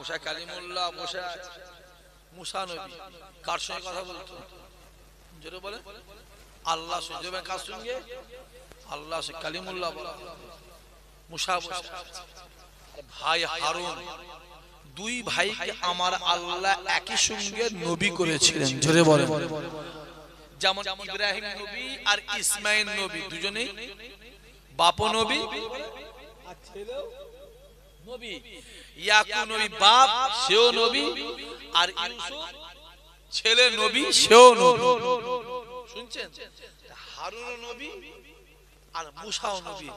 মুসা কালিমুল্লাহ বসে আছে। মুসা নবী কার সঙ্গে কথা বলতো? জোরে বলে আল্লাহ সঙ্গে। কার সঙ্গে? আল্লাহ সে কালিমুল্লাহ বলা। মুসা বসে আছে। ভাই হারুন, দুই ভাইকে আমার আল্লাহ একই সঙ্গে নবী করেছিলেন। জোরে বলে যেমন ইব্রাহিম নবী আর ইসমাইল নবী দুজনেই বাপ নবী আর ছেলেও নবী। ইয়াকুব নবী বাপ, সেও নবী, আর ইউসুফ ছেলে নবী, সেও নবী। শুনছেন? হারুন নবী আর মুসাও নবী,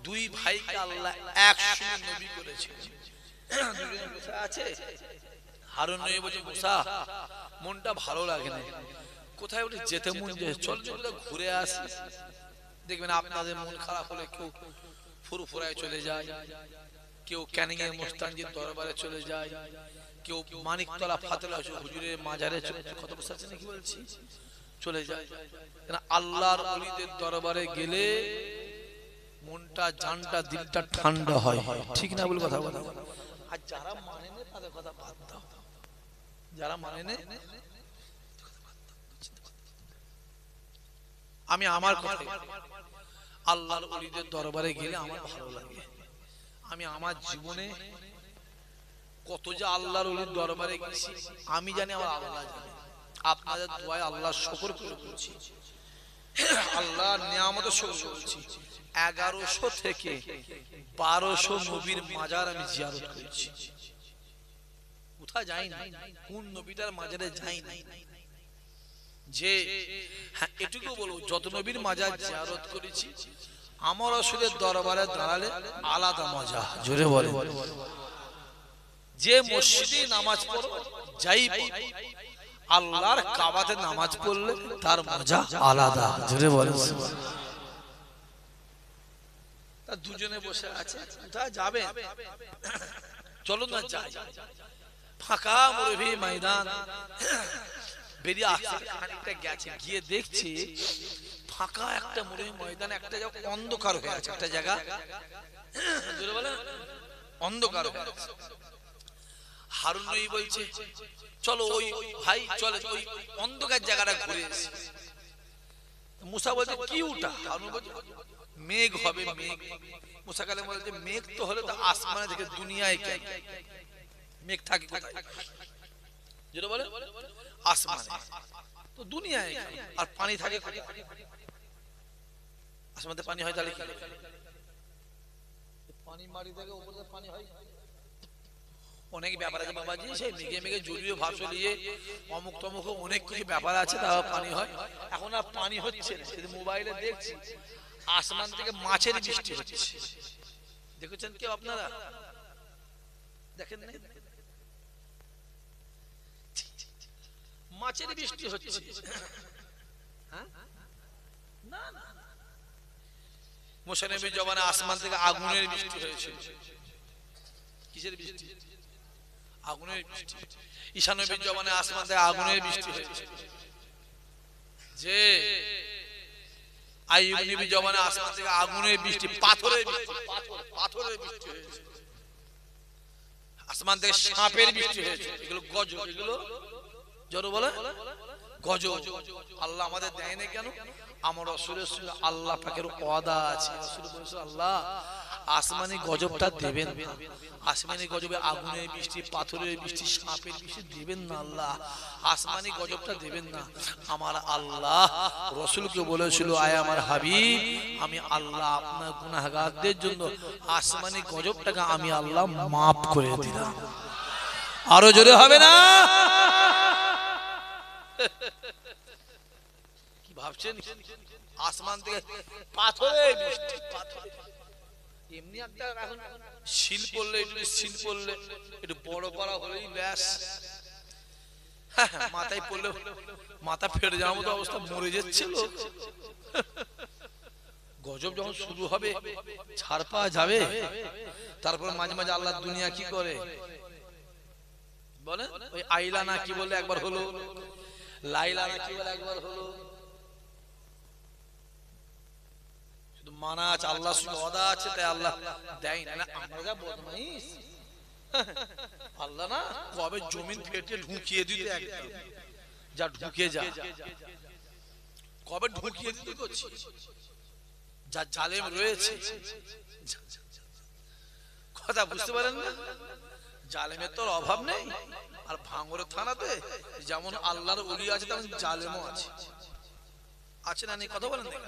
দুই ভাইকে আল্লাহ একসঙ্গে নবী করেছিলেন। দুজনে বসে আছে। হারুন নবী বলছে, মুসা মনটা ভালো লাগে না, কোথায় বলে যেতে মন যায়, চল চল ঘুরে আসি। দেখবেন আপনাদের মন খারাপ হলে কেউ ফুরফুরায় চলে যায়, কেউ ক্যানিং এর মুস্তানজির দরবারে চলে যায়, কেউ মানিকতলা ফাতেলা হুজুরের মাজারে কত বছর আছে নাকি বলছি চলে যায়। আল্লাহর ওলিদের দরবারে গেলে মনটা, জানটা, দিলটা ঠান্ডা হয়। ঠিক না বলে কথা বলা। আর যারা মানে না তাদের কথা বাদ দাও, যারা মানে না। আমি আমার কথা, আল্লাহর ওলিদের দরবারে গেলে আমার ভালো লাগে। আমি আমার জীবনে কত যে আল্লাহর ওলির দরবারে গেছি আমি জানি, আমার আল্লাহ জানে। আপনাদের দোয়ায় আল্লাহর শুকর করে বলছি, আল্লাহর নিয়ামতের শুকর করছি। 1100 থেকে 1200 নবীর মাজার আমি জিয়ারত করেছি। কোথায় যাই না, কোন নবীটার মাজারে যাই না যে হ্যাঁ এটুকু বলবো, যত নবীর মাজার জিয়ারত করেছি আমার রাসূলের দরবারে দাঁড়ালে আলাদা মজা। জোরে বলে যে মসজিদে নামাজ পড়ো যাই আল্লাহর কাবাতে নামাজ পড়লে তার মজা আলাদা। জোরে বলে তা দুজনে বসে আছে, কোথায় যাবে? চলো না যাই। ফাঁকা মরুভূমি ময়দান বেরিয়ে আসছে, খানিকটা গেছে, গিয়ে দেখছি ফাঁকা একটা মরুভূমি ময়দান, একটা জায়গা অন্ধকার হয়ে আছে, একটা জায়গা জোরে বলে অন্ধকার হয়ে আছে। হারুন নবী বলছে, চলো ওই ভাই চলে ওই অন্ধকার জায়গাটা ঘুরে আসি। মুসা বলছে, কি ওটা? হারুন বলছে, মেঘ হবে, মেঘ। মুসা কালাম বলছে, মেঘ তো হলে তো আসমানে থেকে দুনিয়ায় কেন? মেঘ থাকে কোথায়? যেটা বলে আসমানে, তো দুনিয়ায় আর পানি থাকে কোথায়? আসমানে পানি হয় তাহলে কি? পানি মাটি থেকে উপরে পানি হয়। অনেক ব্যাপার আছে বাবাজি, সেই মেঘে মেঘে জলীয় ভাব চলিয়ে অমুক তমুক অনেক কিছু ব্যাপার আছে, তাও পানি হয়। এখন আর পানি হচ্ছে না, শুধু মোবাইলে দেখছি আসমান থেকে মাছের বৃষ্টি হচ্ছে। দেখেছেন কেউ আপনারা? দেখেন না? মাছের বৃষ্টি হচ্ছে। হ্যাঁ না না, মুসা নবীর জমানায় আসমান থেকে আগুনের বৃষ্টি হয়েছিল। কিসের বৃষ্টি? আগুনের বৃষ্টি। ঈসা নবীর জমানায় আসমান থেকে আগুনের বৃষ্টি হয়েছে। যে আইয়ুব নবীর জমানায় আসমান থেকে আগুনের বৃষ্টি, পাথরের বৃষ্টি, পাথরের বৃষ্টি হয়েছে। আসমান থেকে সাপের বৃষ্টি হয়েছে। এগুলো গজব, এগুলো জোরে বলে গজব। আল্লাহ আমাদের দেয় না কেন? আমার রাসূলের সঙ্গে আল্লাহ পাকের ওয়াদা আছে। রাসূল বলেছে, আল্লাহ আসমানি গজবটা দেবেন না, আসমানি গজবে আগুনের বৃষ্টি, পাথরের বৃষ্টি, সাপের বৃষ্টি দেবেন না। আল্লাহ আসমানি গজবটা দেবেন না। আমার আল্লাহ রাসূলকে বলেছিল, আয় আমার হাবিব, আমি আল্লাহ আপনার গুনাহগারদের জন্য আসমানি গজবটাকে আমি আল্লাহ মাফ করে দিলাম। আরো জোরে হবে না? কি ভাবছেন? আসমান থেকে পাথরের বৃষ্টি, পাথর। এমনি একটা এখন শিল পড়লে, শিল পড়লে একটু বড় করা হলেই ব্যাস, মাথায় পড়লে মাথা ফেটে যাওয়ার মতো অবস্থা, মরে যাচ্ছিল। গজব যখন শুরু হবে ছাড় পাওয়া যাবে? তারপর মাঝে মাঝে আল্লাহ দুনিয়া কি করে বলে, ওই আইলা না কি বলে একবার হলো, লাইলা না কি বলে একবার হলো। শুধু মানা আছে, আল্লাহ ওয়াদা আছে, তাই আল্লাহ দেয় না। আমরা যা বদমাইশ, আল্লাহ না কবে জমিন ফেটে ঢুকিয়ে দিতে একদম যা ঢুকে যা, কবে ঢুকিয়ে দিতে করছি যা জালেম রয়েছে। কথা বুঝতে পারেন না? জালেমের তোর অভাব নেই। আর ভাঙড়ের থানাতে যেমন আল্লাহর ওলি আছে তেমন জালেমও আছে, আছে না নেই? কথা বলেন না?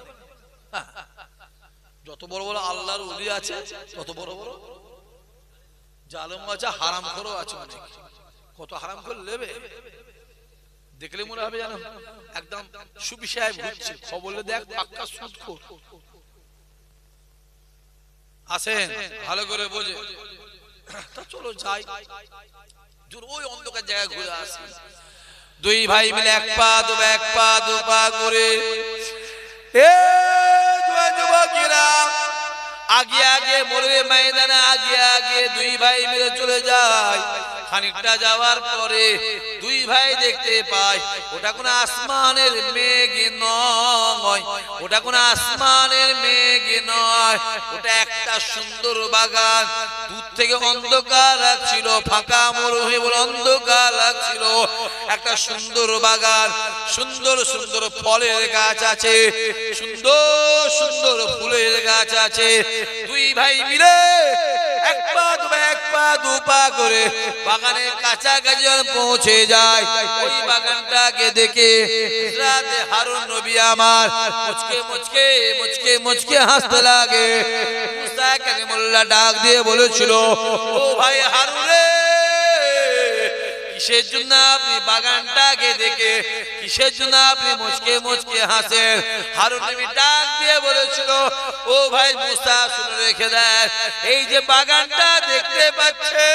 যত বড় বড় আল্লাহর ওলি আছে তত বড় বড় জালেম আছে, হারামখোরও আছে অনেক। কত হারামখোর নেবে দেখলে মনে হবে জানো একদম সুফি সাহেব ঘুরছে, খবরে দেখ পাক্কা সুদখোর। আসেন ভালো করে বোঝে। তা চলো যাই, ওই অন্ধকার জায়গায় ঘুরে আসি। দুই ভাই মিলে এক পা দু পা করে যুবকেরা আগে আগে মোড়ে ময়দানে আগে আগে দুই ভাই মিলে চলে যায়। খানিকটা যাওয়ার পরে দুই ভাই দেখতে পায় ওটা কোন আসমানের মেঘ নয়, ওটা কোন আসমানের মেঘ নয়, ওটা একটা সুন্দর বাগান। দূর থেকে অন্ধকার লাগছিল, ফাঁকা মরুভূমি বলে অন্ধকার লাগছিল। একটা সুন্দর বাগান, সুন্দর সুন্দর ফলের গাছ আছে, সুন্দর সুন্দর ফুলের গাছ আছে। দুই ভাই মিলে এক পা দু পা করে বাগানের কাছাকাছি পৌঁছে যায়। ওই বাগানটাকে দেখে হযরত হারুন নবী আমার মুচকে হাসতে লাগে। মুসা কালিমুল্লাহ ডাক দিয়ে বলেছিল, ও ভাই হারুন রে, কিসের জন্য আপনি বাগানটাকে দেখে কিসের জন্য আপনি মুচকে হাসেন? হারুন নবী ডাক দিয়ে বলেছিল, ও ভাই মুসা শুনে রেখে দেন, এই যে বাগানটা দেখতে পাচ্ছে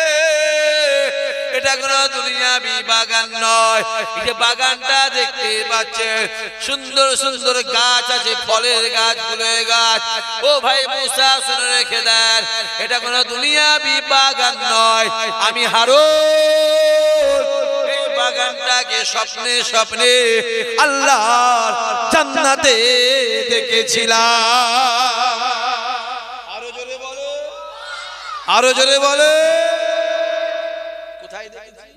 এটা কোনো দুনিয়াবি বাগান নয়। এই যে বাগানটা দেখতে পাচ্ছে সুন্দর সুন্দর গাছ আছে, ফলের গাছ, ফুলের গাছ। ও ভাই মুসা শুনে রেখে দেন, এটা কোনো দুনিয়াবি বাগান নয়। আমি হারুন এই বাগানটাকে স্বপ্নে স্বপ্নে আল্লাহর জান্নাতে দেখেছিলাম। আরো জোরে বলো, আরো জোরে বলো। কোথায় দেখেছি?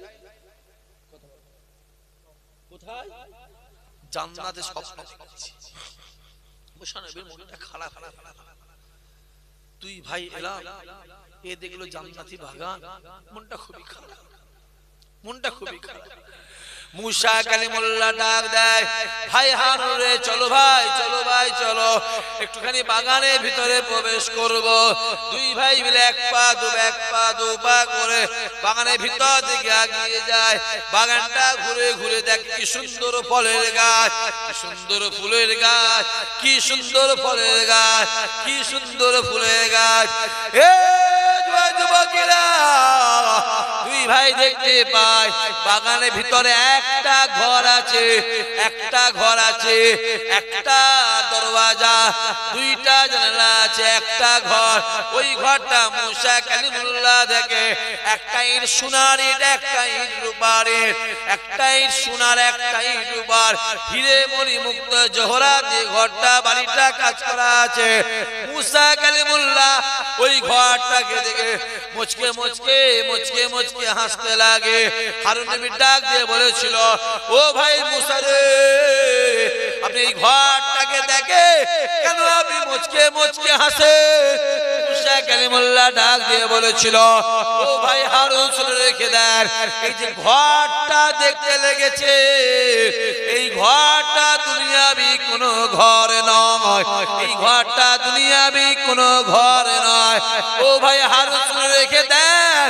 কোথায়? জান্নাতে স্বপ্ন দেখেছি। মুসানবীর মনটা খারাপ। দুই ভাই এলাম, এ দেখলো জান্নাতি বাগান, মনটা খুবই খারাপ, মনটা খুবই খারাপ। মুসা কালিমুল্লাহ ডাক দেয়, ভাই হারুন রে, চলো ভাই চলো ভাই চলো, একটুখানি বাগানের ভিতরে প্রবেশ করব। দুই ভাই মিলে এক পা দু পা করে বাগানের ভিতর দিকে এগিয়ে যায়। বাগানটা ঘুরে ঘুরে দেখে কি সুন্দর ফলের গাছ, কি সুন্দর ফুলের গাছ, কি সুন্দর ফলের গাছ, কি সুন্দর ফুলের গাছ। এ যুবকেরা, দুই ভাই দেখতে পায় বাগানের ভিতরে একটা ঘর আছে, একটা ঘর আছে, একটা দরওয়াজা, দুইটা জানালা আছে, একটা ঘর। ওই ঘরটা মুসা কালিমুল্লাহ দেখে একটা ইট সোনার ইট, একটা ইট রূপার ইট, একটা ইট সোনার, একটা ইট রূপার, হিরে মণি মুক্ত জহরাত দিয়ে ঘরটা বাড়িটা কাজ করা আছে। মুসা কালিমুল্লাহ ওই ঘরটাকে দেখে মুচকে হাসতে লাগে। হারুন নবী ডাক দিয়ে বলেছিল, ও ভাই মুসা রে, আপনি এই ঘরটাকে দেখে কেন আপনি মুচকে হাসেন? মুসা কালিমুল্লাহ ডাক দিয়ে বলেছিল, ও ভাই হারুন শুনে রেখে দেন, এই যে ঘরটা দেখতে লেগেছে, এই ঘরটা দুনিয়াবি কোনো ঘর নয়, এই ঘরটা দুনিয়াবি কোনো ঘর নয়। ও ভাই হারুন শুনে রেখে দেন,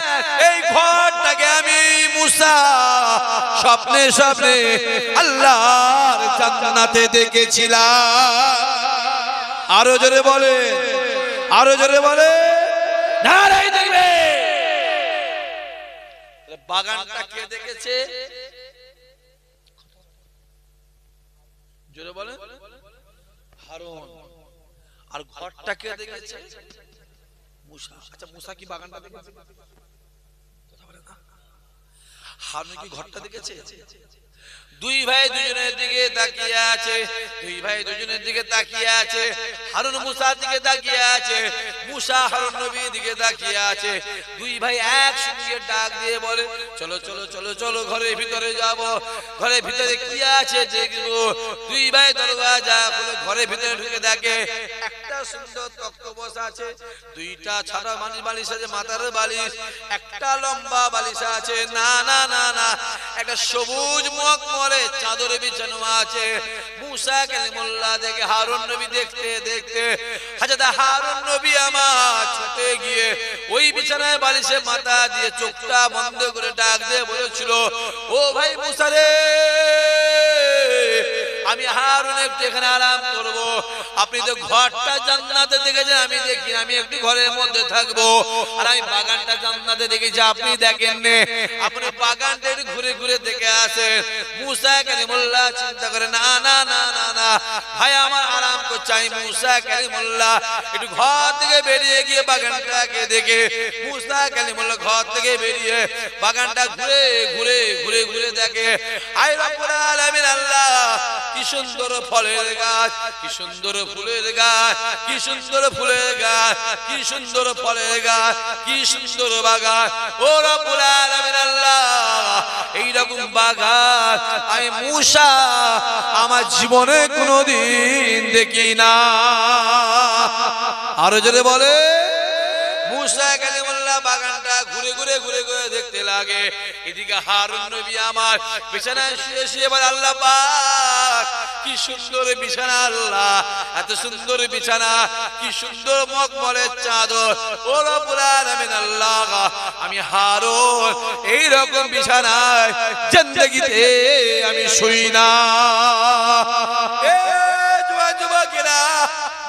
এই ঘরটাকে আমি মুসা স্বপ্নে স্বপ্নে আল্লাহর জান্নাতে দেখেছিলাম। আরো জোরে বলে, আরো জোরে বলে, নারাই দেখবে। বাগানটা কে দেখেছে? জোরে বলে, হারুন। আর ঘরটা কে দেখেছে? মুসা। আচ্ছা মুসা কি বাগানটা দেখেছে? কথা বলে না। হারুন কি ঘরটা দেখেছে? দুই ভাই দুজনের দিকে তাকিয়ে আছে, দুই ভাই দুজনের দিকে তাকিয়ে আছে। হারুন মুসার দিকে তাকিয়ে আছে, মুসা হারুন নবীর দিকে তাকিয়ে আছে। দুই ভাই একসঙ্গে ডাক দিয়ে বলে, চলো চলো চলো চলো ঘরের ভিতরে যাব, ঘরের ভিতরে কি আছে দেখবো। দুই ভাই দরওয়াজা খুলে ঘরের ভিতরে ঢুকে দেখে একটা সুন্দর তক্ত বসা আছে, দুইটা ছাড়া বালিশ আছে, মাথার বালিশ, একটা লম্বা বালিশ আছে, না না না না, একটা সবুজ মখমলে চাদর বিছানো আছে। মুসা কালিমুল্লাহ দেখে হারুন নবী দেখতে দেখতে হযরত হারুন নবী আমার ছুটে গিয়ে ওই বিছানায় বালিশে মাথা দিয়ে চোখটা বন্ধ করে ডাক দিয়ে বলেছিল, ও ভাই মুসা রে, আমি হারুন একটু এখানে আরাম করব। আপনি তো ঘরটা জান্নাতে দেখেছেন, আমি দেখি, আমি একটু ঘরের মধ্যে থাকবো। আর আমি বাগানটা জান্নাতে দেখেছি, আপনি দেখেন নে, আপনি বাগানটা একটু ঘুরে ঘুরে দেখে আসেন। মুসা কালিমুল্লাহ চিন্তা করে, না না না না না ভাই আমার আরাম করছে। আমি মুসা কালিমুল্লাহ একটু ঘর থেকে বেরিয়ে গিয়ে বাগানটাকে দেখে, মুসা কালিমুল্লাহ ঘর থেকে বেরিয়ে বাগানটা ঘুরে ঘুরে ঘুরে ঘুরে দেখে, আয় রব্বুল আলামিন আল্লাহ, কি সুন্দর ফলের গাছ, কি সুন্দর ফুলের গাছ, কি সুন্দর ফুলের গাছ, কি সুন্দর ফলের গাছ, কি সুন্দর বাগান। ও রব্বুল আলামিন আল্লাহ, এইরকম বাগান আমি মুসা আমার জীবনে কোনোদিন দেখি না। আরো জোরে বলে, মুসা কালিমুল্লাহ বাগানটা ঘুরে ঘুরে ঘুরে ঘুরে দেখতে লাগে। এদিকে হারুন নবী আমার বিছানায় শুয়ে শুয়ে বলে, আল্লাহ পাক কি সুন্দর বিছানা, আল্লাহ এত সুন্দর বিছানা, কি সুন্দর মখমলের চাদর। ও রব্বুল আলামিন আল্লাহ, আমি হারুন এইরকম বিছানায় জিন্দেগিতে আমি শুই না। এ যুবকেরা,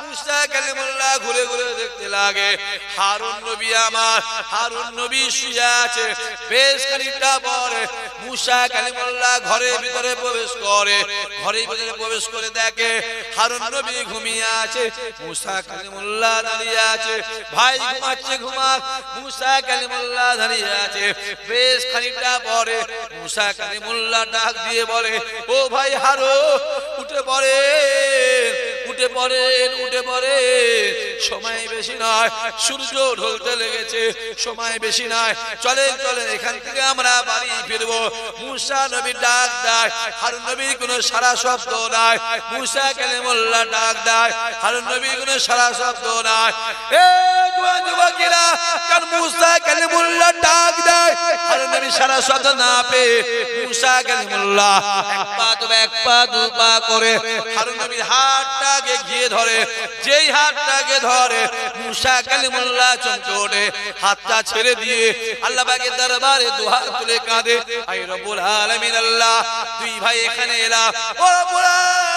মুসা কালিমুল্লাহ ঘুরে ঘুরে দেখতে লাগে। হারুন নবী আমার, হারুন নবী শুয়ে আছে। বেশ খানিকটা পরে মুসা কালিমুল্লাহ ঘরের ভিতরে প্রবেশ করে, ঘরের ভিতরে প্রবেশ করে দেখে হারুন নবী ঘুমিয়ে আছে, মুসা কালিমুল্লাহ দাঁড়িয়ে আছে। ভাই ঘুমাচ্ছে, ঘুমাক, মুসা কালিমুল্লাহ দাঁড়িয়ে আছে। বেশ খানিকটা পরে মুসা কালিমুল্লাহ ডাক দিয়ে বলে, ও ভাই হারুন, উঠে পড়ে, উঠে পড়েন, উঠে পড়েন, সময় বেশি নয়, সূর্য ঢলতে লেগেছে, সময় বেশি নয়, চলেন চলেন এখান থেকে আমরা বাড়ি ফিরবো। মুসা নবী ডাক দেয়, হারুন নবীর কোনো সারা শব্দ নাই। মুসা কালিমুল্লাহ ডাক দেয়, হারুন নবীর কোনো সারা শব্দ নাই। এ যুবকেরা, কারণ মুসা কালিমুল্লাহ ডাক দেয়, হারুন নবী সারা শব্দ না পেয়ে মুসা কালিমুল্লাহ এক পা দু পা করে হারুন নবীর হাতটাকে গিয়ে ধরে। যেই হাতটাকে ধরে মুসা কালিমুল্লাহ চমকে ওঠে, হাতটা ছেড়ে দিয়ে আল্লাহ পাকের দরবারে দুহাত তুলে কাঁদে, আয় রব্বুল আলামিন আল্লাহ, দুই ভাই এখানে এলা, ও রব্বুল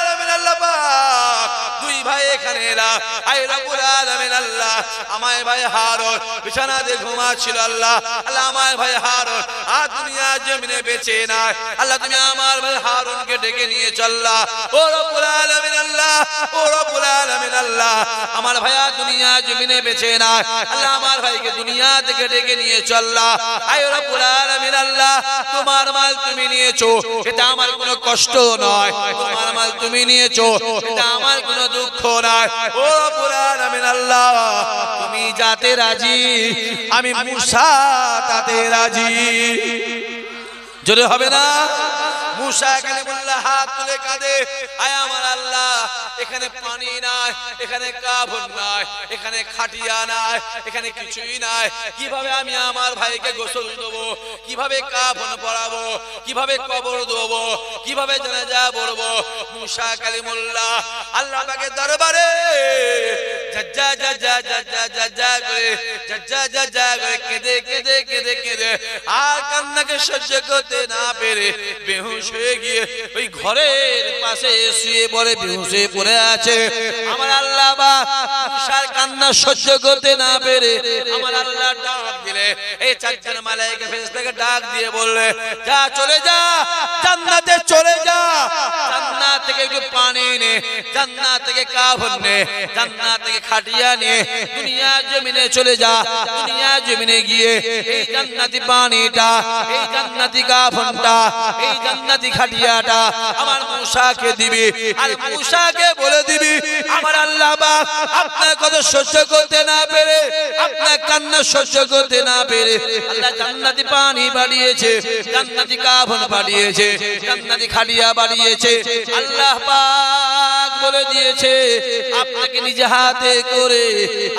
আলামিন আল্লাহ পাক, দুই ভাই এখানে এলা, আয় রব্বুল আলামিন আল্লাহ, আমার ভাই হারুন বিছানাতে ঘুমাচ্ছিল, আল্লাহ আল্লাহ আমার ভাই হারুন আর দুনিয়া জমিনে বেঁচে নাই, আল্লাহ তুমি আমার ভাই হারুনকে ডেকে নিয়ে চল্লা। ও রব্বুল আলামিন আল্লাহ, ও রব্বুল আলামিন আল্লাহ, আমার ভাইয়া দুনিয়া জমিনে বেঁচে নাই, আল্লাহ আমার ভাইকে দুনিয়া থেকে ডেকে নিয়ে চল্লা। আয় রব্বুল আলামিন আল্লাহ, তোমার মাল তুমি নিয়েছো, এটা আমার কোনো কষ্ট নয়, তোমার মাল তুমি নিয়েছো, এটা আমার কোনো দুঃখ নয়। ও রব্বুল আলামিন আল্লাহ, তুমি যাতে রাজি আমি মুসা তাতে রাজি। জোরে হবে না? মুসা কালিমুল্লাহ হাত তুলে কাঁদে, আয় আমার আল্লাহ, এখানে পানি নাই, এখানে কাফন নাই, এখানে খাটিয়া নাই, এখানে কিছুই নাই, কিভাবে আমি আমার ভাইকে গোসল দেবো, কিভাবে কাফন পরাবো, কিভাবে কবর দেবো, কিভাবে জানাজা পড়বো। মুসা কালিমুল্লাহ আল্লাহ পাকের দরবারে জাজ্জা জাজ্জা জাজ্জা জাজ্জা করে, জাজ্জা জাজ্জা করে কেঁদে কেঁদে কেঁদে কেঁদে আর কান্নাকে সহ্য করতে না পেরে বেহুশ হয়ে গিয়ে ওই ঘরের পাশে শুয়ে পড়ে, বেহুশ হয়ে পড়ে আছে। আমার আল্লাহ বা মুসার কান্না সহ্য করতে না পেরে আমার আল্লাহ ডাক দিলে, এই চারজন মালায়েকা ফেরেশতাকে ডাক দিয়ে বললে, যা চলে যা, জান্নাতে চলে যা, জান্নাত থেকে একটু পানি নে, জান্নাত থেকে কাফন নে, জান্নাত থেকে খাটিয়া নে, দুনিয়া জমিনে চলে যা। দুনিয়া জমিনে গিয়ে এই জান্নাতি পানিটা, এই জান্নাতি কাফনটা, এই জান্নাতি খাটিয়াটা আমার মূসাকে দিবি। আর মূসাকে বলে দিবি, আমার আল্লাহ পাক আপনার কথা সহ্য করতে না পেরে, আপনার কান্না সহ্য করতে না পেরে আল্লাহ জান্নাতি পানি বাড়িয়েছে, জান্নাতি কাফন বাড়িয়েছে, জান্নাতি খাটিয়া বাড়িয়েছে। আল্লাহ পাক বলে দিয়েছে আপনাকে নিজে হাতে করে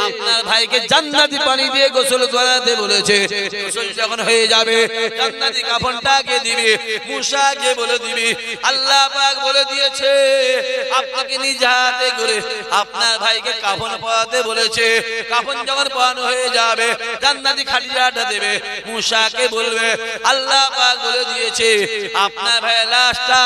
আপনার ভাইকে জান্নাতি পানি দিয়ে গোসল করাতে বলেছে। গোসল যখন হয়ে যাবে জান্নাতি কাফনটাকে দিবি, মূসাকে বলে দিবি আল্লাহ পাক বলে দিয়েছে আপনাকে নিজে হাতে করে আপনার ভাইকে কাফন পরাতে বলেছে। কাফন যখন পরানো হয়ে যাবে জান্নাতি খাটিয়াটা দেবে, মূসাকে বলবে আল্লাহ পাক বলে দিয়েছে আপনার ভাইয়ের লাশটা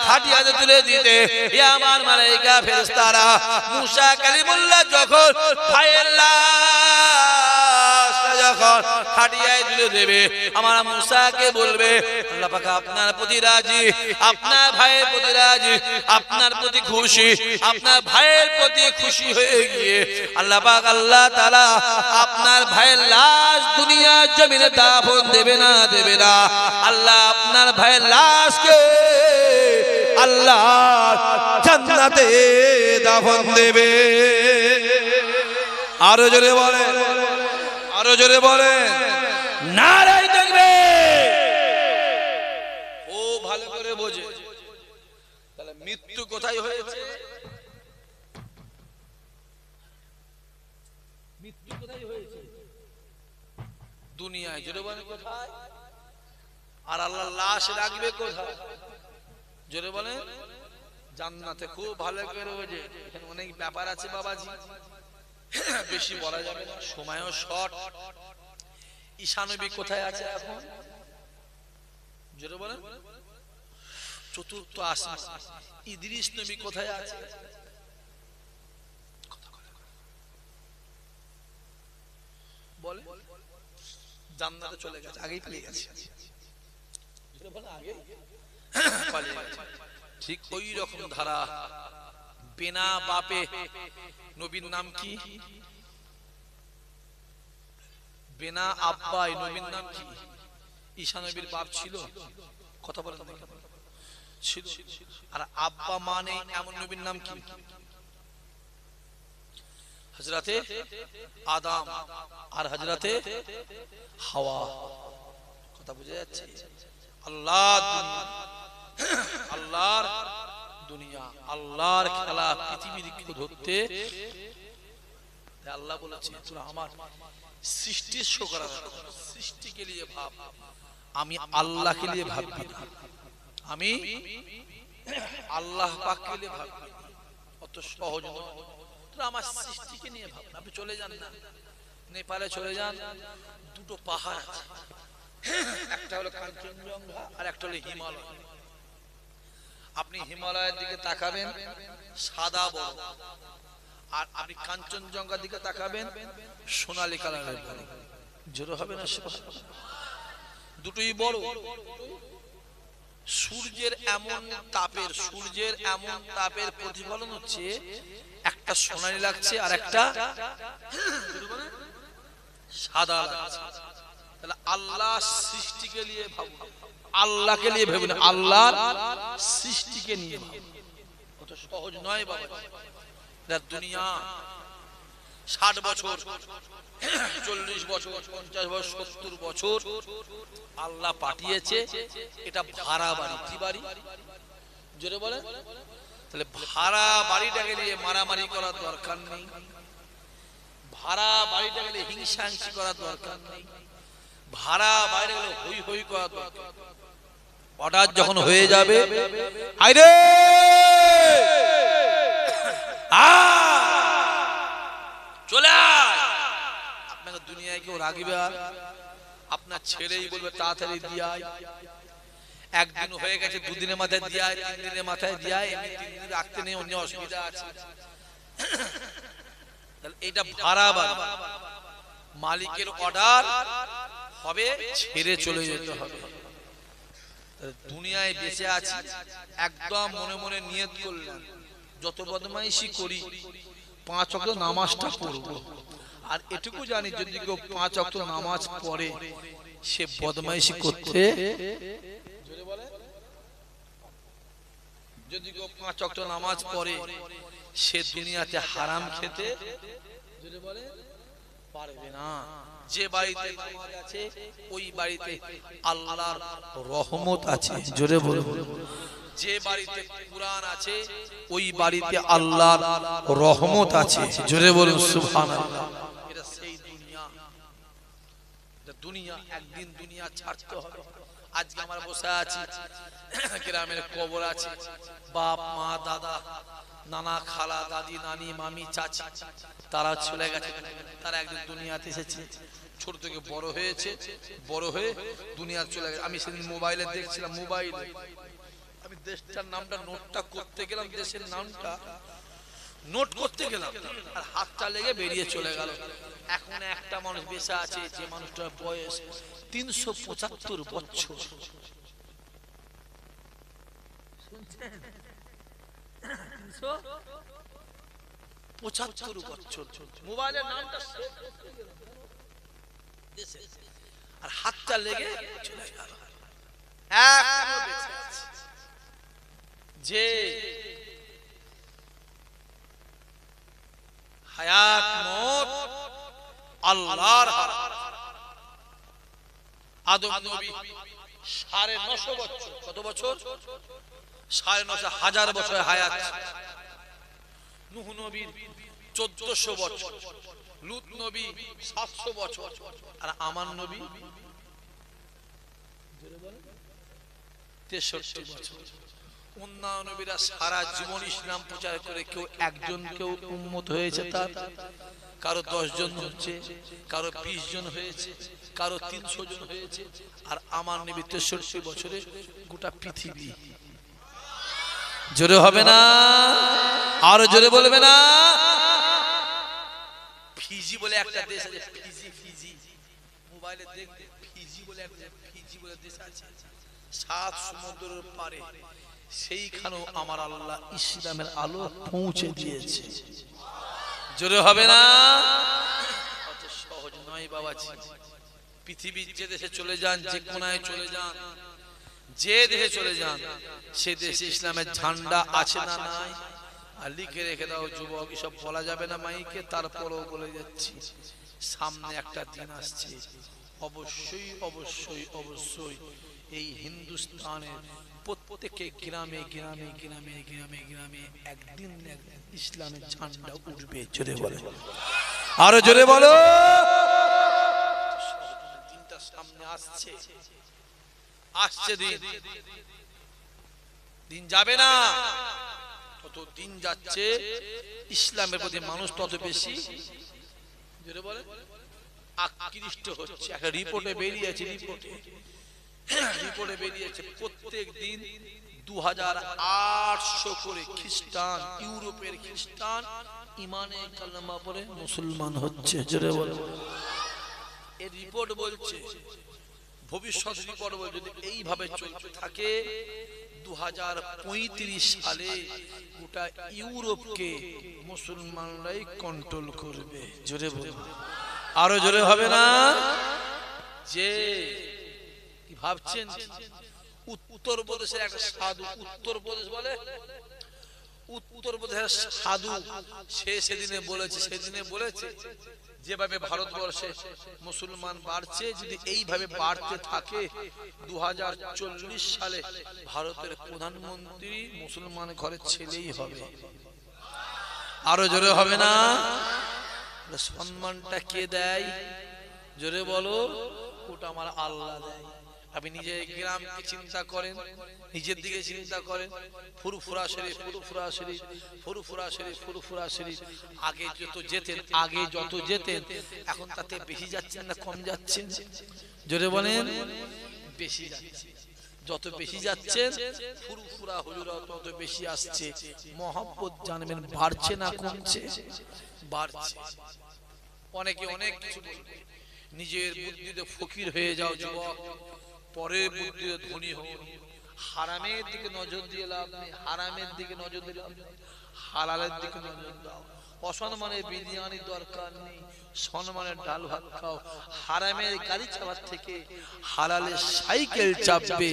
খাটিয়াতে তুলে দিতে। এ আমার মালায়েকা ফেরেশতারা মূসা কালিমুল্লাহ যখন ভাইয়ের লাশটা যখন খাটিয়ায় তুলে দেবে, আমার মূসাকে বলবে আল্লাহ পাক আপনার প্রতি রাজি, আপনার ভাইয়ের প্রতি রাজি, আপনার প্রতি খুশি, আপনার ভাইয়ের প্রতি খুশি হয়ে গিয়ে আল্লাহ পাক আল্লাহ তাআলা আপনার ভাইয়ের লাশ দুনিয়া জমিনে দাফন দেবে না, দেবে না। আল্লাহ আপনার ভাইয়ের লাশকে আল্লাহ জান্নাতে দাফন দেবে। আরো জোরে বলে, আরো জোরে বলে নারায়ে তাকবীর। ও ভালো করে বোঝে তাহলে মৃত্যু কোথায় হয়েছে, মৃত্যু কোথায় হয়েছে? দুনিয়ায়। জোরে বলে কোথায়? আর আল্লাহ লাশ রাখবে কোথায়? জোরে বলে জান্নাতে। খুব ভালো করে বোঝে, এখানে অনেক ব্যাপার আছে বাবাজি, বেশি বলা যাবে না, সময়ও শর্ট। ঈসা নবী কোথায় আছে এখন? জোরে বলেন। চতুর্থ আসমান। ইদ্রিস নবী কোথায় আছে? বলে জান্নাতে চলে গেছে, আগেই পালিয়ে গেছে। ঠিক ওই রকম ধারা বিনা বাপে নবীর নাম কি? বিনা আব্বাই নবীর নাম কি? ঈসা নবীর বাপ ছিল? কথা বলেন ছিল। আর আব্বা মানে এমন নবীর নাম কি? হযরতে আদম আর হযরতে হাওয়া। কথা বুঝা যাচ্ছে? আল্লাহর দুনিয়া, আল্লাহর খেলা, পৃথিবীর কেউ ধরতে। আল্লাহ বলেছে তোরা আমার সৃষ্টির শো করা, সৃষ্টিকে নিয়ে ভাব, আমি আল্লাহকে নিয়ে ভাববি না, আমি আল্লাহ পাককে নিয়ে ভাববি। অত সহজ নয়। তোরা আমার সৃষ্টিকে নিয়ে ভাব। আপনি চলে যান না, নেপালে চলে যান, দুটো পাহাড় আছে, একটা হলো কাঞ্চনজঙ্ঘা আর একটা হলো হিমালয়। আপনি হিমালয়ের দিকে তাকাবেন সাদা বরফ, আর আপনি কাঞ্চনজঙ্ঘার দিকে তাকাবেন সোনালী কালারের বরফ। জোরে হবে না? দুটোই বড়। সূর্যের এমন তাপের প্রতিফলন হচ্ছে, একটা সোনালী লাগছে আর একটা সাদা লাগছে। তাহলে আল্লাহ সৃষ্টিকে নিয়ে ভাবো, আল্লাহকে নিয়ে ভেবে না, আল্লাহর সৃষ্টিকে নিয়ে ভাবো। কত সহজ নয় বাবা। দুনিয়া 60 বছর, 40 বছর, 50 বছর, 70 বছর আল্লাহ পাঠিয়েছে। এটা ভাড়া বাড়ি। কি বাড়ি? জোরে বলে। তাহলে ভাড়া বাড়িটাকে নিয়ে মারামারি করার দরকার নেই, ভাড়া বাড়িটাকে নিয়ে হিংসাহিংসি করার দরকার নেই, ভাড়া বাইরে গেলে হই হই করা দরকার। অর্ডার যখন হয়ে যাবে, আইরে চলে আয়, আপনাকে দুনিয়ায় কেউ রাখবে আর আপনার ছেলেই বলবে তাড়াতাড়ি দিয়ে আয়। একদিন হয়ে গেছে, দুদিনের মাথায় দিয়ে আয়, 3 দিনের মাথায় দিয়ে আয়, এমনি 3 দিন রাখতে নেই, অন্য অসুবিধা আছে। এটা ভাড়া বাড়ি। মালিকের অর্ডার হবে, ছেড়ে চলে যেতে হবে। দুনিয়ায় বেঁচে আছি, একদম মনে মনে নিয়ত করলাম যত বদমাইশি করি 5 ওয়াক্ত নামাজটা পড়ব। আর এটুকু জানি যদি কেউ 5 ওয়াক্ত নামাজ পড়ে সে বদমাইশি করতে, যদি কেউ 5 ওয়াক্ত নামাজ পড়ে সে দুনিয়াতে হারাম খেতে পারবে না। যে বাড়িতে নামাজ আছে ওই বাড়িতে আল্লাহর রহমত আছে, জোরে বলুন। যে বাড়িতে কুরআন আছে ওই বাড়িতে আল্লাহর রহমত আছে, জোরে বলুন সুবহানাল্লাহ। এটা সেই দুনিয়া, এটা দুনিয়া, একদিন দুনিয়া ছাড়তে হবে। আজকে আমরা বসে আছি, গ্রামের কবর আছে, বাপ মা দাদা নানা খালা দাদি নানি মামি চাচি তারা চলে গেছে, তারা একদিন দুনিয়াতে এসেছে, ছোট থেকে বড় হয়েছে, বড় হয়ে দুনিয়া চলে গেছে। আমি সেদিন মোবাইলে দেখছিলাম, মোবাইলে আমি দেশটার নামটা নোটটা করতে গেলাম, দেশের নামটা নোট করতে গেলাম আর হাতটা লেগে বেরিয়ে চলে গেল। এখন একটা মানুষ বেঁচে আছে যে মানুষটার বয়স 375 বছর। শুনছেন? 375 বছর মোবাইলের নামটা আর হাতটা লেগে চলে গেল। এখনো বেঁচে আছে। যে হায়াত মত আল্লাহর হাত। আদম নবী 950 বছর, কত বছর? 9,500 বছর হায়াত। নূহ নবী 1400 বছর, লূত নবী 700 বছর, আর আমার নবী 63 বছর। অন্যান্য নবীরা সারা জীবন ইসলাম প্রচার করে কেউ একজন কেউ উম্মত হয়েছে, তার কারো 10 জন হচ্ছে, কারো 20 জন হয়েছে, কারো 300 জন হয়েছে, আর আমার নবী 63 বছরে গোটা পৃথিবী। জোরে হবে না? আরো জোরে বলবে না? ফিজি বলে একটা দেশ আছে, ফিজি, ফিজি মোবাইলে দেখবে, ফিজি বলে একটা, ফিজি বলে দেশ আছে 7 সমুদ্রের পারে। সেইখানেও আমার আল্লাহ ইসলামের আলো পৌঁছে দিয়েছে। জোরে হবে না? অত সহজ নয় বাবাজি। পৃথিবীর যে দেশে চলে যান, যে কোনায় চলে যান, যে দেশে চলে যান, সে দেশে ইসলামের ঝান্ডা আছে না নাই? আর লিখে রেখে দাও যুবক, এসব বলা যাবে না মাইকে, তারপরেও বলে যাচ্ছি, সামনে একটা দিন আসছে, অবশ্যই অবশ্যই অবশ্যই এই হিন্দুস্তানের প্রত্যেকে গ্রামে গ্রামে গ্রামে গ্রামে গ্রামে একদিন ইসলামের ঝান্ডা উঠবে। জোরে বলে, আরো জোরে বলো। দিনটা সামনে আসছে, আসছে দিন, দিন যাবে না, তত দিন যাচ্ছে ইসলামের প্রতি মানুষ তত বেশি জোরে বলে আকৃষ্ট হচ্ছে। একটা রিপোর্টে বেরিয়েছে, রিপোর্টে বেরিয়েছে প্রত্যেক দিন 2800 করে খ্রিস্টান, ইউরোপের খ্রিস্টান ইমানে কালেমা পড়ে মুসলমান হচ্ছে। জোরে বলে, এই রিপোর্ট বলছে, ভবিষ্যৎ রিপোর্ট বলছে, যদি এইভাবে চলতে থাকে 2035 সালে গোটা ইউরোপকে মুসলমানরাই কন্ট্রোল করবে। জোরে বলে, আরো জোরে হবে না? যে কি ভাবছেন, উত্তরপ্রদেশের একটা সাধু, উত্তরপ্রদেশ বলে, উত্তরপ্রদেশের সাধু, সে সেদিনে বলেছে যেভাবে ভারতবর্ষে মুসলমান বাড়ছে, যদি এইভাবে বাড়তে থাকে 2040 সালে ভারতের প্রধানমন্ত্রী মুসলমান ঘরের ছেলেই হবে। আরো জোরে হবে না? সম্মানটা কে দেয়? জোরে বলো। ওটা আমার আল্লাহ দেয়। আপনি নিজের গ্রামকে চিন্তা করেন, নিজের দিকে চিন্তা করেন, ফুরফুরা শরীফ, ফুরফুরা শরীফ, ফুরফুরা শরীফ, ফুরফুরা শরীফ, আগে যত যেতেন এখন তাতে বেশি যাচ্ছেন না কম যাচ্ছেন? জোরে বলেন। বেশি যাচ্ছে। যত বেশি যাচ্ছেন ফুরফুরা হুজুরা তত বেশি আসছে। মহব্বত জানবেন বাড়ছে না কমছে? বাড়ছে। অনেকে অনেক কিছু বলবে, নিজের বুদ্ধিতে ফকির হয়ে যাও যুবক, পরের বুদ্ধিতে ধনী হও। হারামের দিকে নজর দিয়ে লাভ নেই, হারামের দিকে নজর দিয়ে লাভ নেই, হালালের দিকে নজর দাও। অসম্মানের বিরিয়ানি দরকার নেই, সম্মানের ডাল ভাত খাও। হারামের গাড়ি চালার থেকে হালালের সাইকেল চাপবে,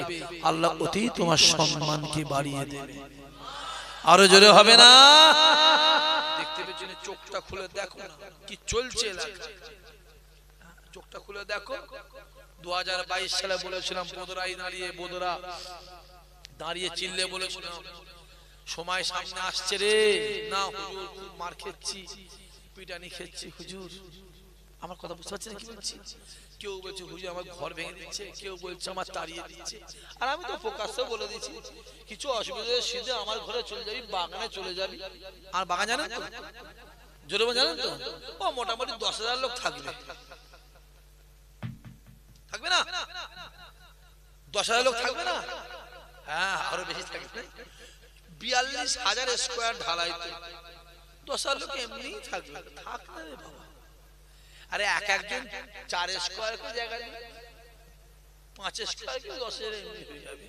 আল্লাহ অতি তোমার সম্মানকে বাড়িয়ে দেবে। আরো জোরে হবে না? দেখতে পেছনে চোখটা খুলে দেখো না কি চলছে এলাকায়, চোখটা খুলে দেখো। 2022 সালে বলেছিলাম বোদরাই দাঁড়িয়ে, বোদরা দাঁড়িয়ে চিল্লে বলেছিলাম সময় সামনে আসছে রে, না হুজুর খুব মার খেচ্ছি, পিটানি খেচ্ছি হুজুর। আমার কথা বুঝতে পারছেন কি বলছি? কেউ বলছে হুজুর আমার ঘর ভেঙে দিচ্ছে, কেউ বলছে আমার তাড়িয়ে দিচ্ছে। আর আমি তো প্রকাশ্যে বলে দিচ্ছি কিছু অসুবিধা সিধে আমার ঘরে চলে যাবি, বাগানে চলে যাবি। আর বাগান জানেন তো, জোরে জানেন তো, ও মোটামুটি 10,000 লোক থাকবে, থাকবে না? 10,000 লোক থাকবে না? হ্যাঁ আরো বেশি থাকবে। 42,000 স্কয়ার ঢালাই তো 10,000 লোক এমনি থাকবে, থাকবে রে বাবা। আরে এক একজন 4 স্কয়ার করে জায়গা নেই, 5 স্কয়ার কি 10 এমনি হয়ে যাবে।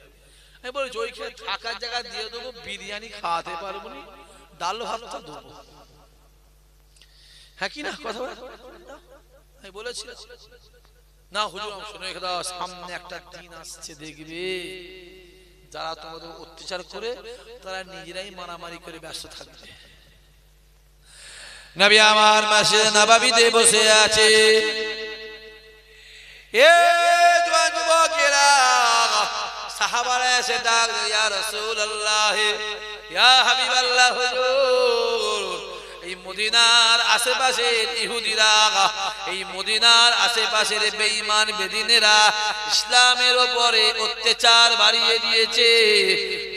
আমি বলি ওইখানে থাকার জায়গা দিয়ে দেবো, বিরিয়ানি খাওয়াতে পারবো না, ডাল ভাতটা দেবো। হ্যাঁ কি না কথা আমি বলেছি না হুজুর? শুনে রেখে দাও, সামনে একটা দিন আসছে দেখবে যারা তোমাদের অত্যাচার করে তারা নিজেরাই মারামারি করে ব্যস্ত থাকবে। নবী আমার মসজিদ নববীতে বসে আছে, এ জওয়ান যুবকেরা সাহাবারা এসে ডাক, ইয়া রাসূলুল্লাহ, ইয়া হাবিবাল্লাহ হুজুর, এই মদিনার আশেপাশের ইহুদিরা, এই মদিনার আশেপাশের বেঈমান বেদিনেরা ইসলামের উপরে অত্যাচার বাড়িয়ে দিয়েছে,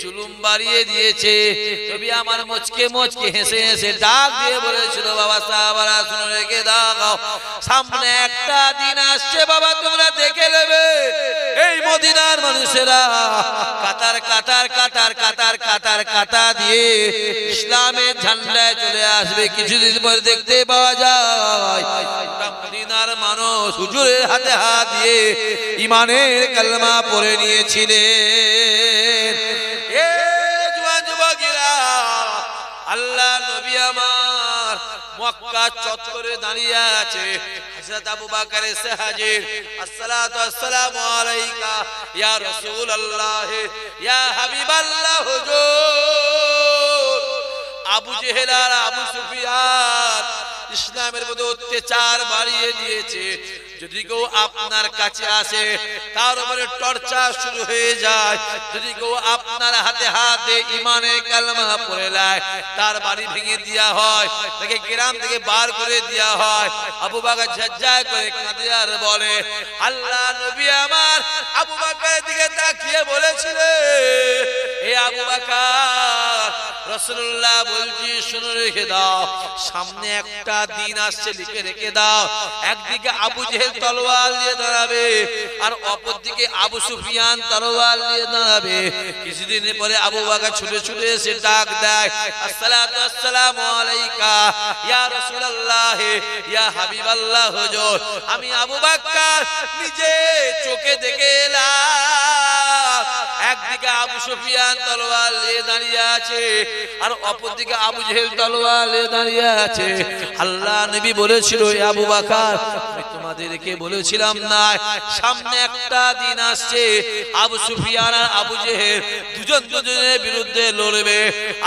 জুলুম বাড়িয়ে দিয়েছে। নবী আমার মুচকে মুচকে হেসে হেসে ডাক দিয়ে বলেছিল, বাবা সাহাবারা শুনে রেখে দাও, সামনে একটা দিন আসছে বাবা, তোমরা দেখে নেবে এই মদিনার মানুষেরা কাতার কাতার কাতার কাতার কাতার কাতা দিয়ে ইসলামের ঝান্ডায় চলে আসবে। কিছুদিন পর দেখতে পাওয়া যায় মদিনার মানুষ হুজুরের হাতে হাত দিয়ে ঈমানের কালেমা পড়ে নিয়েছিলেন। এ জওয়ান যুবকেরা, আল্লাহ নবী আমার মক্কা চত্বরে দাঁড়িয়ে আছে, হযরত আবু বকর এসে হাজির, আসসালাতু ওয়াসসালামু আলাইকা ইয়া রাসূলুল্লাহ, ইয়া হাবিবাল্লাহ হুজুর। আবু জেহেল আর আবু সুফিয়ান ইসলামের মধ্যে অত্যাচার বাড়িয়ে দিয়েছে, যদি কেউ আপনার কাছে আসে তার উপরে টর্চার শুরু হয়ে যায়, যদি কেউ আপনার হাতে হাত দিয়ে ঈমানের কালেমা পড়ে নেয় তার বাড়ি ভেঙে দেওয়া হয়, তাকে গ্রাম থেকে বার করে দেওয়া হয়। আবু বকর ঝরঝর করে কাঁদে আর বলে, আল্লাহ নবী আমার আবু বকরের দিকে তাকিয়ে বলেছিলেন, হে আবু বকর, রাসূলুল্লাহ বলছি শুনে রেখে দাও, সামনে একটা দিন আসছে, লিখে রেখে দাও। একদিকে আবু জেহেল তলোয়ার নিয়ে দাঁড়াবে আর অপরদিকে আবু সুফিয়ান তলোয়ার নিয়ে দাঁড়াবে। কিছুদিন পরে আবু বকর ছুটে ছুটে এসে ডাক দেয়, আসসালাতু ওয়াসসালামু আলাইকা ইয়া রাসূলুল্লাহ, ইয়া হাবিবাল্লাহ হুজুর। আমি আবু বকর নিজে চোখে দেখে এলাম, একদিকে আবু সুফিয়ান তলোয়ার নিয়ে দাঁড়িয়ে আছে আর অপরদিকে আবু জেহেল তলোয়ার নিয়ে দাঁড়িয়ে আছে। আল্লাহ নবী বলেছিল, এ আবু বকর, আমি তোমাদেরকে বলেছিলাম না সামনে একটা দিন আসছে আবু সুফিয়ান আর আবু জেহেল দুজন দুজনের বিরুদ্ধে লড়বে।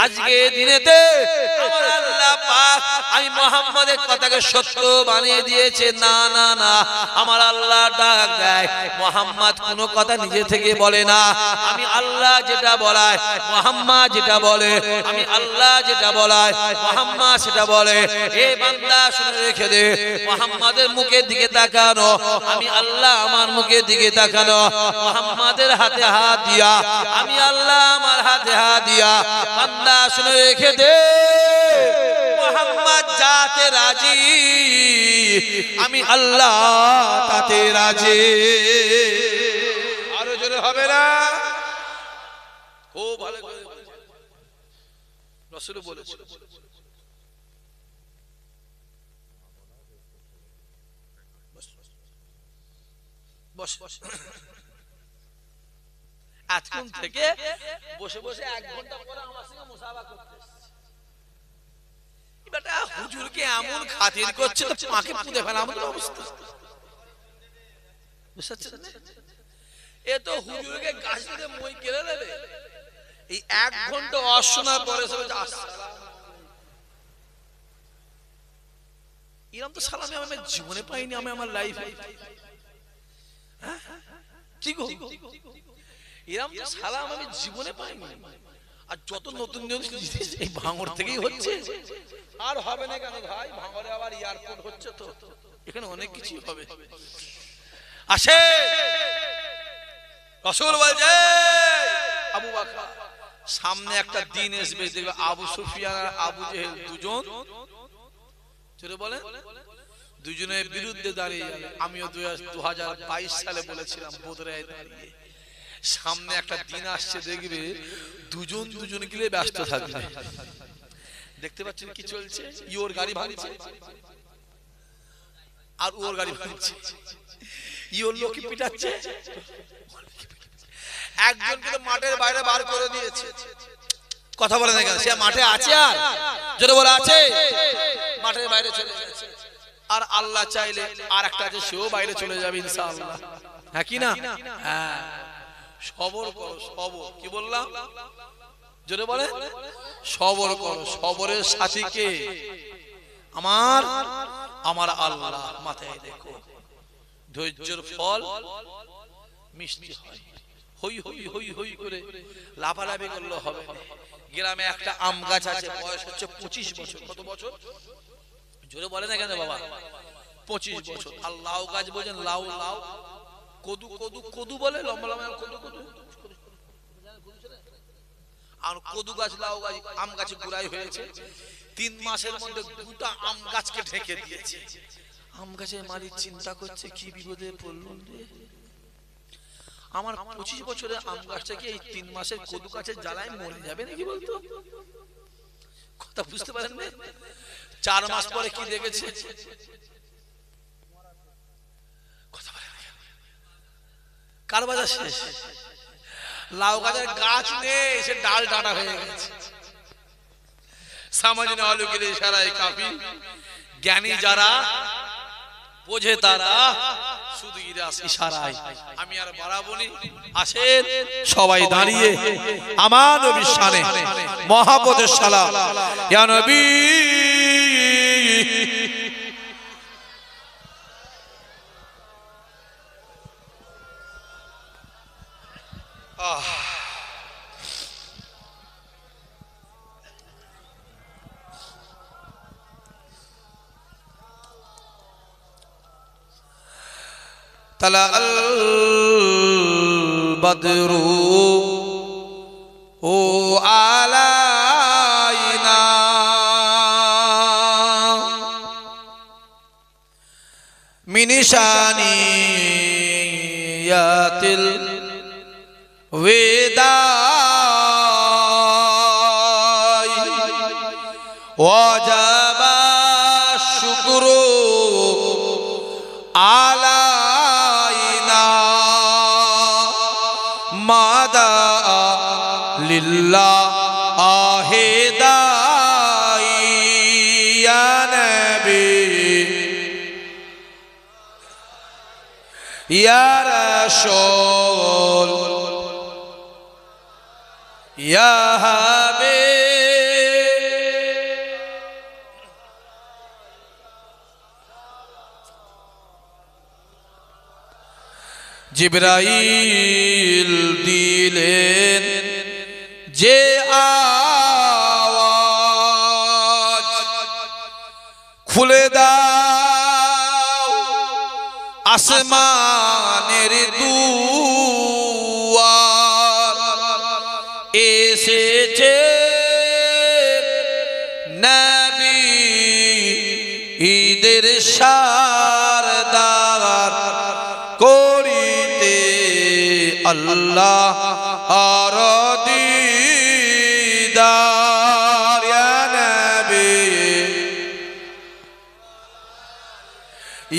আজকে দিনেতে আমার আল্লাহ পাক আমি মুহাম্মাদের কথাকে সত্য বানিয়ে দিয়েছে। না না না, আমার আল্লাহ ডাক দেয়, মুহাম্মদ কোনো কথা নিজে থেকে বলে না, আমি আল্লাহ যেটা বলায় মুহাম্মদ যেটা বলে, আমি আল্লাহ যেটা বলায় মুহাম্মদ সেটা বলে। এ বান্দা শুনে রেখে দে, মুহাম্মাদের মুখের দিকে তাকানো, আমি আল্লাহ আমার মুখের দিকে তাকানো, মুহাম্মাদের হাতে হাত দিয়া, আমি আল্লাহ আমার হাতে হাত দিয়া। বান্দা শুনে রেখে দে, মুহাম্মদ যাতে রাজি, আমি আল্লাহ তাতে রাজি। আরো জোরে হবে না? খুব ভালো করে রাসূল বলেছেন, এতক্ষণ থেকে বসে বসে 1 ঘন্টা পরে আমার সঙ্গে মুসাফা করতে এসেছে। বেটা হুজুরকে এমন খাতির করছে তো পাকে পুঁতে ফেলা আমাদের অবস্থা। বুঝছেন? এ তো হুজুরকে গাছ থেকে মই কেড়ে নেবে। এই 1 ঘন্টা অশোনার পরে সব এরকম তো সালাম আমি জীবনে পাইনি, আমি আমার লাইফে। ঠিক এরকম তো সালাম আমি জীবনে পাইনি। আর যত নতুন জিনিস এই ভাঙড় থেকেই হচ্ছে। আর হবে না কেন ভাই, ভাঙড়ে আবার এয়ারপোর্ট হচ্ছে তো, এখানে অনেক কিছু হবে। আসে রাসূল বলছে আবু বকর সামনে একটা দিন আসবে, দেখবে আবু সুফিয়ান আর আবু জেহেল দুজন চলে বলে দুজনের বিরুদ্ধে দাঁড়িয়ে যাবে। আমিও 2022 সালে বলেছিলাম বদরায় দাঁড়িয়ে, সামনে একটা দিন আসছে দেখবে দুজন দুজনকে নিয়ে ব্যস্ত থাকবে। দেখতে পাচ্ছেন কি চলছে? ইওর গাড়ি ভাঙছে আর ওর গাড়ি ভাঙছে, ইওর লোক পিটাচ্ছে, একজনকে তো মাঠের বাইরে বার করে দিয়েছে। কথা বলে না কেন? সে মাঠে আছে, আর যদি বলে আছে মাঠের বাইরে চলে যাচ্ছে। আর আল্লাহ চাইলে আর একটা আছে, সেও বাইরে চলে যাবে ইনশাআল্লাহ। হ্যাঁ কি না? হ্যাঁ, সবর করো। সবর কি বললাম? জোরে বলে সবর করো। সবরের সাথী কে? আমার আল্লাহ। মাথায় দেখো, ধৈর্যের ফল মিষ্টি হয়। হই হই হই হই করে লাফালাফি করলে হবে না। গ্রামে একটা আম গাছ আছে, বয়স হচ্ছে 25 বছর। কত বছর? জোরে বলে না কেন বাবা? 25 বছর। আর লাউ গাছ বোঝেন? লাউ লাউ কদু কদু কদু বলে, লম্বা লম্বা কদু কদু। আর কদু গাছ লাউ গাছ আম গাছে গুড়াই হয়েছে। 3 মাসের মধ্যে 2টা আম গাছকে ঢেকে দিয়েছে। আম গাছের মালিক চিন্তা করছে কি বিপদে পড়লাম রে, আমার 25 বছরের আম গাছটা কি এই 3 মাসের কদু গাছের জ্বালায় মরে যাবে নাকি বলতো? কথা বুঝতে পারেন না? 4 মাস পরে কি দেখেছে? কথা বলেন কার বাজার শেষ? লাউ গাছের গাছ নেই, সে ডাল ডাঁটা হয়ে গেছে। সামাজিক আলু গেলে ইশারায় কাফি, জ্ঞানী যারা বোঝে তারা শুধু ইশারায়। আমি আর বাড়াবনি, আসেন সবাই দাঁড়িয়ে আমার নবীর শানে মহব্বতের সালাম। ইয়া নবী طلع البدر علينا من شانيات الوداع وجب الشكر على لله داعي يا نبي يا رسول يا حبيب জিবরাইল দিলেন যে আওয়াজ, খুলে দাও আসমানের দুয়ার, এসেছে নবী ঈদের সারদার করিতে আল্লাহ আর দিদার। ইয়া নবী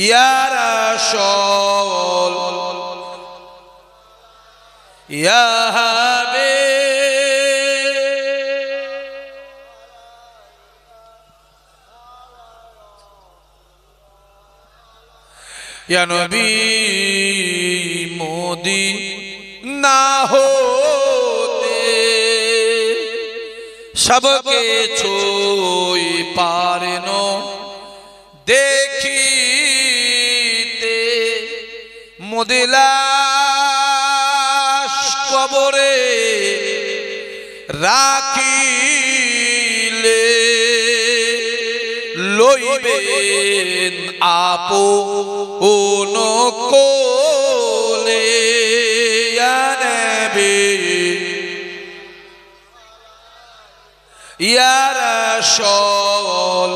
ইয়া রাসূল या हबीब या नबी मोदी ना होते सबके छोई पारनो देखीते मुदिलाश कबरे राखिले लइबेन आपो ओनो कोले या नबी या रसूल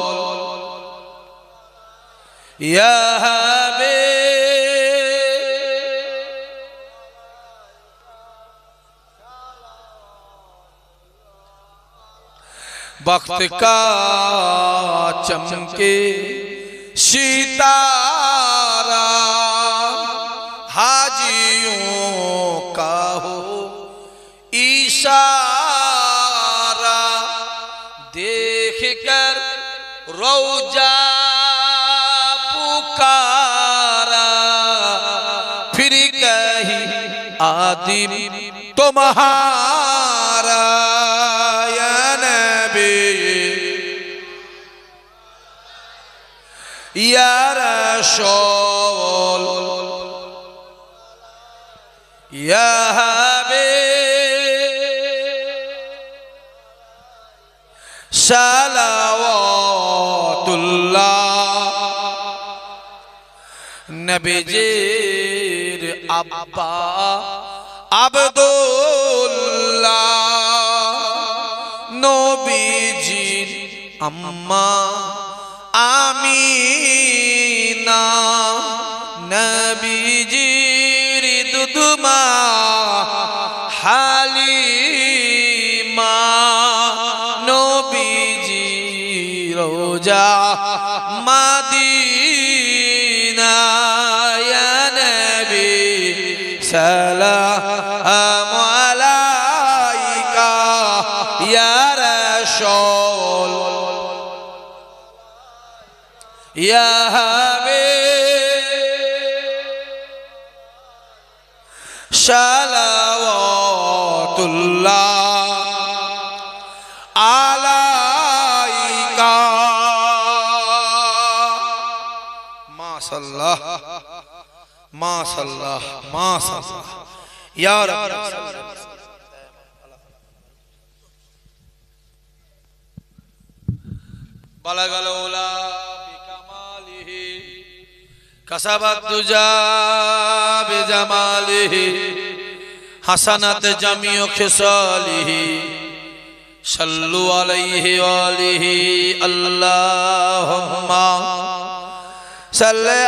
या हबीब वक्त का चमके सितारा हाजियों का हो इशारा देख कर रौजा पुकारा फिर कही आदिम तुम्हारा या नबी या रसूल या हबीब सलावतुल्लाह नबीजीर अब्बा अब्दुल्लाह नबीजीर अम्मा आमीना नबीजीर दुदुमा हालिमा नबीजी रोजा मदीना या नबी सलाम अलैका या रसूल या हबीब सलावतुल्लाह अलैका माशअल्लाह माशअल्लाह माशअल्लाह या रब बलगल उला बिकमालिही कसबत दुजा बिजमालिही हसनत जमीउ खिसालिही सल्लु अलैहि वालिही अल्लाहुम्मा सल्ली